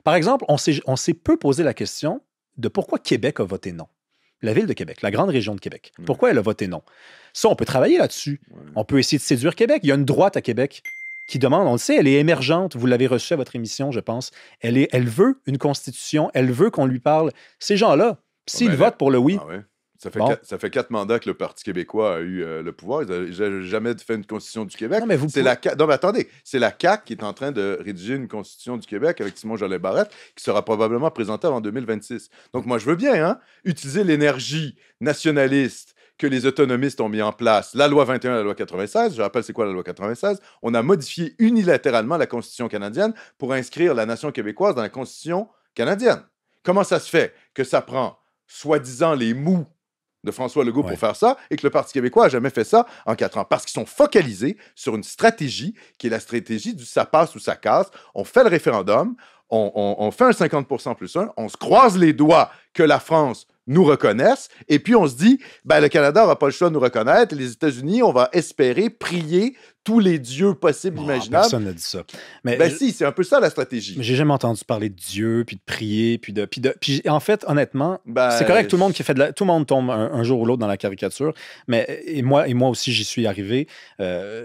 Par exemple, on s'est peu posé la question de pourquoi Québec a voté non. La ville de Québec, la grande région de Québec. Pourquoi elle a voté non? Ça, on peut travailler là-dessus. On peut essayer de séduire Québec. Il y a une droite à Québec qui demande, on le sait, elle est émergente. Vous l'avez reçue à votre émission, je pense. Elle veut une constitution. Elle veut qu'on lui parle. Ces gens-là, s'ils votent pour le oui... Ah ouais. Ça fait 4 mandats que le Parti québécois a eu le pouvoir. Ils n'ont jamais fait une constitution du Québec. Non, mais non, mais attendez. C'est la CAQ qui est en train de rédiger une constitution du Québec avec Simon Jolin Barrette qui sera probablement présentée avant 2026. Donc, moi, je veux bien utiliser l'énergie nationaliste que les autonomistes ont mis en place, la loi 21 et la loi 96. Je rappelle, c'est quoi la loi 96? On a modifié unilatéralement la Constitution canadienne pour inscrire la nation québécoise dans la Constitution canadienne. Comment ça se fait que ça prend, soi-disant, les mous de François Legault pour faire ça, et que le Parti québécois n'a jamais fait ça en 4 ans? Parce qu'ils sont focalisés sur une stratégie qui est la stratégie du ça passe ou ça casse. On fait le référendum, on fait un 50% plus 1, on se croise les doigts que la France nous reconnaisse, et puis on se dit, le Canada n'aura pas le choix de nous reconnaître, les États-Unis, on va espérer, prier tous les dieux possibles, imaginables. Personne n'a dit ça. Si, c'est un peu ça la stratégie. Mais j'ai jamais entendu parler de Dieu, puis de prier, puis en fait, honnêtement, c'est correct, tout le monde tout le monde tombe un jour ou l'autre dans la caricature, et moi aussi, j'y suis arrivé,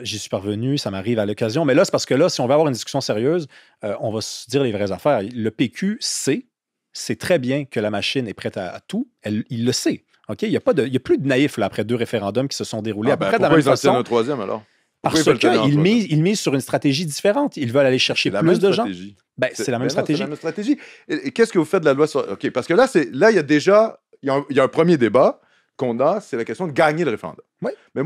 j'y suis parvenu, ça m'arrive à l'occasion, mais là, c'est parce que là, si on veut avoir une discussion sérieuse, on va se dire les vraies affaires. Le PQ sait très bien que la machine est prête à tout, il le sait. Okay? Il n'y a plus de naïfs là, après 2 référendums qui se sont déroulés à peu près de la même façon. Pourquoi ils en tiennent un troisième, alors? Parce qu'ils misent sur une stratégie différente. Ils veulent aller chercher plus de gens. C'est la même stratégie. C'est la même stratégie. Et qu'est-ce que vous faites de la loi sur... OK, parce que là, il y a déjà... Il y a un premier débat qu'on a, c'est la question de gagner le référendum. Oui. Mais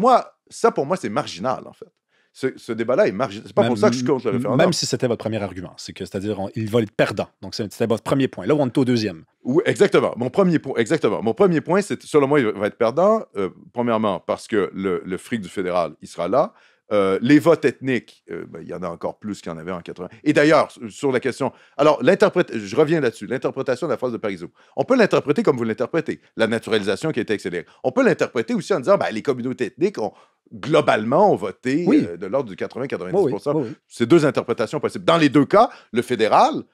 ça, pour moi, c'est marginal, en fait. Ce débat-là est marginal. C'est pas pour ça que je suis contre le référendum. Même si c'était votre premier argument. C'est-à-dire, il va être perdant. Donc, c'était votre premier point. Là, on est au deuxième. Oui, exactement. Mon premier point, c'est, selon moi, il va être perdant. Premièrement, parce que le fric du fédéral, il sera là. Les votes ethniques, il y en a encore plus qu'il y en avait en 80. Et d'ailleurs, sur la question... Alors, je reviens là-dessus. L'interprétation de la phrase de Parizeau. On peut l'interpréter comme vous l'interprétez. La naturalisation qui a été accélérée. On peut l'interpréter aussi en disant, les communautés ethniques globalement ont voté de l'ordre du 80-90%. Oui. C'est 2 interprétations possibles. Dans les 2 cas, le fédéral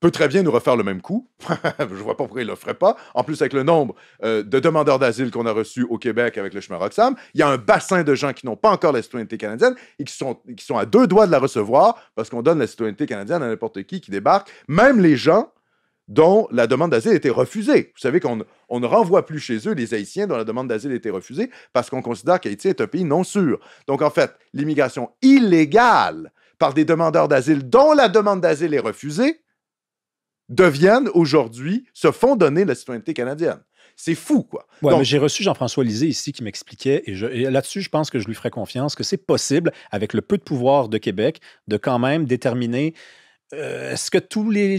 peut très bien nous refaire le même coup. Je ne vois pas pourquoi il ne le ferait pas. En plus, avec le nombre de demandeurs d'asile qu'on a reçus au Québec avec le chemin Roxham, il y a un bassin de gens qui n'ont pas encore la citoyenneté canadienne et qui sont à 2 doigts de la recevoir parce qu'on donne la citoyenneté canadienne à n'importe qui débarque, même les gens dont la demande d'asile a été refusée. Vous savez qu'on ne renvoie plus chez eux les Haïtiens dont la demande d'asile a été refusée parce qu'on considère qu'Haïti est un pays non sûr. Donc, en fait, l'immigration illégale par des demandeurs d'asile dont la demande d'asile est refusée se font donner la citoyenneté canadienne. C'est fou, quoi. Ouais, mais j'ai reçu Jean-François Lisée ici qui m'expliquait, et là-dessus, je pense que je lui ferai confiance, que c'est possible, avec le peu de pouvoir de Québec, de quand même déterminer est-ce que tous les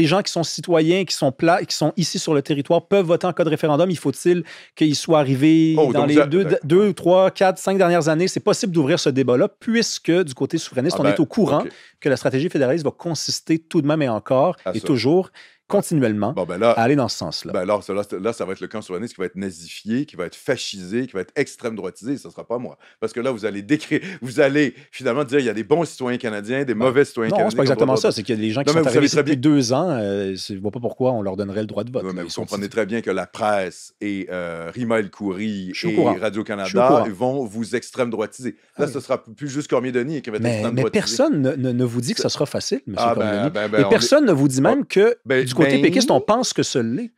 gens qui sont citoyens, qui sont ici sur le territoire, peuvent voter en cas de référendum? Il faut-il qu'ils soient arrivés dans les 2, 3, 4, 5 dernières années? C'est possible d'ouvrir ce débat-là, puisque du côté souverainiste, on est au courant que la stratégie fédéraliste va consister tout de même et encore, toujours, continuellement, à aller dans ce sens-là. Là, ça va être le camp souverainiste qui va être nazifié, qui va être fascisé, qui va être extrême droitisé, ce ne sera pas moi. Parce que là, vous allez finalement dire il y a des bons citoyens canadiens, des mauvais citoyens canadiens. Non, c'est pas exactement ça. C'est qu'il y a des gens qui sont arrivés ici depuis 2 ans, je ne vois pas pourquoi on leur donnerait le droit de vote. Mais vous comprenez très bien que la presse et Rima El Khoury et Radio-Canada vont vous extrême droitiser. Là, ce sera plus juste Cormier-Denis qui va être extrême droitisé. Mais personne ne vous dit que ce sera facile, M. Cormier-Denis. Et personne ne vous dit même que du côté péquiste, on pense que ce l'est.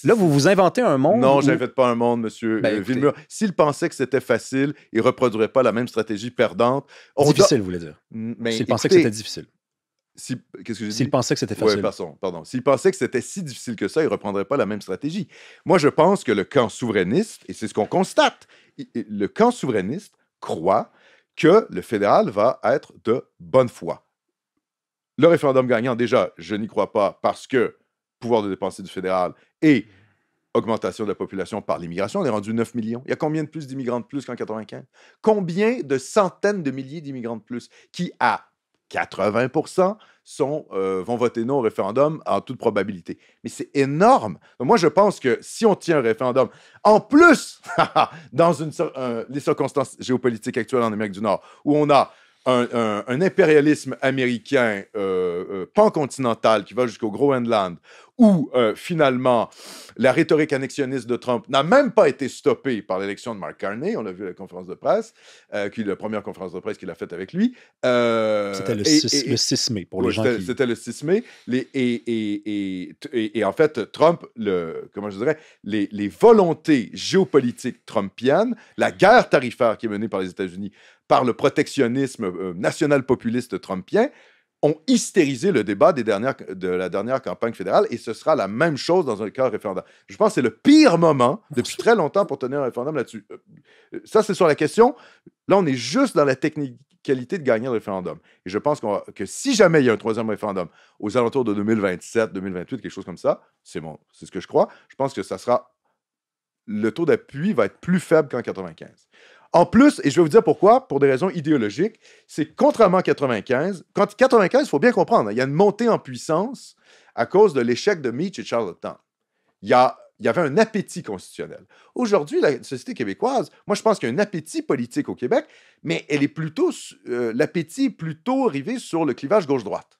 Là, vous vous inventez un monde. Non, je n'invente pas un monde, M. Villemur. S'il pensait que c'était facile, il ne reproduirait pas la même stratégie perdante. Difficile, vous voulez dire. S'il pensait que c'était difficile. Qu'est-ce que j'ai dit? S'il pensait que c'était facile. Oui, pardon. S'il pensait que c'était si difficile que ça, il ne reprendrait pas la même stratégie. Moi, je pense que le camp souverainiste, et c'est ce qu'on constate, le camp souverainiste croit que le fédéral va être de bonne foi. Le référendum gagnant, déjà, je n'y crois pas parce que pouvoir de dépenser du fédéral et augmentation de la population par l'immigration, on est rendu 9 millions. Il y a combien de plus d'immigrants de plus qu'en 95? Combien de centaines de milliers d'immigrants de plus qui, à 80%, vont voter non au référendum en toute probabilité. Mais c'est énorme. Donc moi, je pense que si on tient un référendum, en plus, dans les circonstances géopolitiques actuelles en Amérique du Nord, où on a un impérialisme américain pancontinental qui va jusqu'au Groenland, où finalement la rhétorique annexionniste de Trump n'a même pas été stoppée par l'élection de Mark Carney, on l'a vu à la conférence de presse, qui est la première conférence de presse qu'il a faite avec lui. C'était le 6 mai, pour les gens qui... C'était le 6 mai. Et en fait, Trump, comment je dirais, les volontés géopolitiques trumpiennes, la guerre tarifaire qui est menée par les États-Unis, par le protectionnisme national-populiste trumpien, ont hystérisé le débat de la dernière campagne fédérale, et ce sera la même chose dans un cas référendaire. Je pense que c'est le pire moment depuis très longtemps pour tenir un référendum là-dessus. Ça, c'est sur la question. Là, on est juste dans la technicalité de gagner le référendum. Et je pense que si jamais il y a un troisième référendum aux alentours de 2027, 2028, quelque chose comme ça, c'est ce que je crois, je pense que ça sera... Le taux d'appui va être plus faible qu'en 95. En plus, et je vais vous dire pourquoi, pour des raisons idéologiques, c'est contrairement à 95, quand 95, il faut bien comprendre, il y a une montée en puissance à cause de l'échec de Meach et Charlottetown. Il y avait un appétit constitutionnel. Aujourd'hui, la société québécoise, moi, je pense qu'il y a un appétit politique au Québec, mais l'appétit est plutôt arrivé sur le clivage gauche-droite.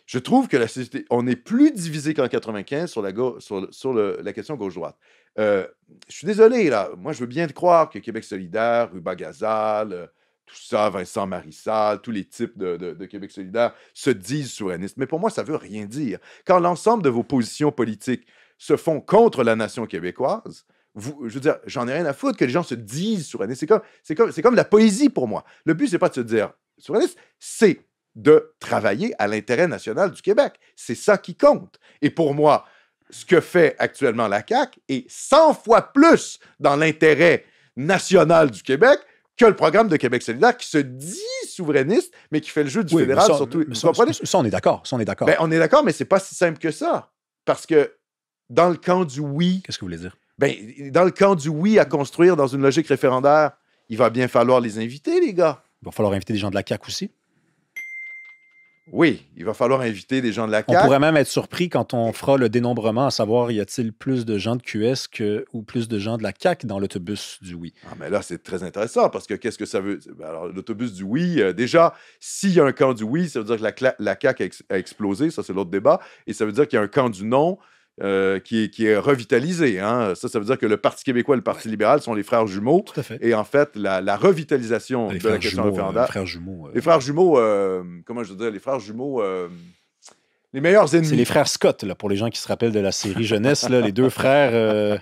Je trouve que la société, on est plus divisé qu'en 95 sur la question gauche-droite. Je suis désolé, là. Moi, je veux bien te croire que Québec solidaire, Ruba Gazal, tout ça, Vincent Marissal, tous les types de Québec solidaire se disent souverainistes. Mais pour moi, ça ne veut rien dire. Quand l'ensemble de vos positions politiques se font contre la nation québécoise, je veux dire, j'en ai rien à foutre que les gens se disent souverainistes. C'est comme la poésie pour moi. Le but, c'est pas de se dire souverainiste, c'est de travailler à l'intérêt national du Québec. C'est ça qui compte. Et pour moi, ce que fait actuellement la CAQ est 100 fois plus dans l'intérêt national du Québec que le programme de Québec solidaire qui se dit souverainiste, mais qui fait le jeu du fédéral surtout. Ça, on est d'accord. Ça, on est d'accord. Ben, on est d'accord, mais c'est pas si simple que ça. Parce que dans le camp du oui... Qu'est-ce que vous voulez dire? Ben, dans le camp du oui à construire dans une logique référendaire, il va bien falloir les inviter, les gars. Il va falloir inviter des gens de la CAQ aussi. Oui, il va falloir inviter des gens de la CAQ. On pourrait même être surpris quand on fera le dénombrement, à savoir, y a-t-il plus de gens de QS ou plus de gens de la CAQ dans l'autobus du oui? Ah, mais là, c'est très intéressant, parce que qu'est-ce que ça veut... Alors, l'autobus du oui, déjà, s'il y a un camp du oui, ça veut dire que la CAQ a explosé, ça, c'est l'autre débat, et ça veut dire qu'il y a un camp du non qui est revitalisé. Hein? Ça veut dire que le Parti québécois et le Parti libéral sont les frères jumeaux. Tout à fait. Et en fait, la revitalisation de la question référendaire... Les frères jumeaux, comment je veux dire, les frères jumeaux... les meilleurs ennemis. C'est les frères Scott, là, pour les gens qui se rappellent de la série jeunesse, là, les deux frères,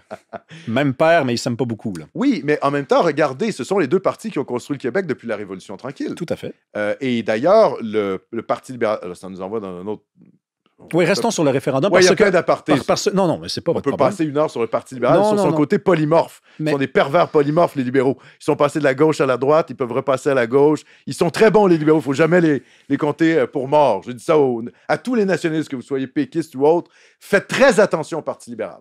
même père, mais ils s'aiment pas beaucoup. Là. Oui, mais en même temps, regardez, ce sont les deux partis qui ont construit le Québec depuis la Révolution tranquille. Tout à fait. Et d'ailleurs, le Parti libéral... Alors, ça nous envoie dans un autre... Oui, restons sur le référendum. Oui, il y a plein d'apartés. Non, mais c'est pas votre problème. On peut passer une heure sur le Parti libéral, sur son côté polymorphe. Ils sont des pervers polymorphes, les libéraux. Ils sont passés de la gauche à la droite, ils peuvent repasser à la gauche. Ils sont très bons, les libéraux. Il ne faut jamais les compter pour morts. Je dis ça à tous les nationalistes, que vous soyez péquistes ou autres. Faites très attention au Parti libéral.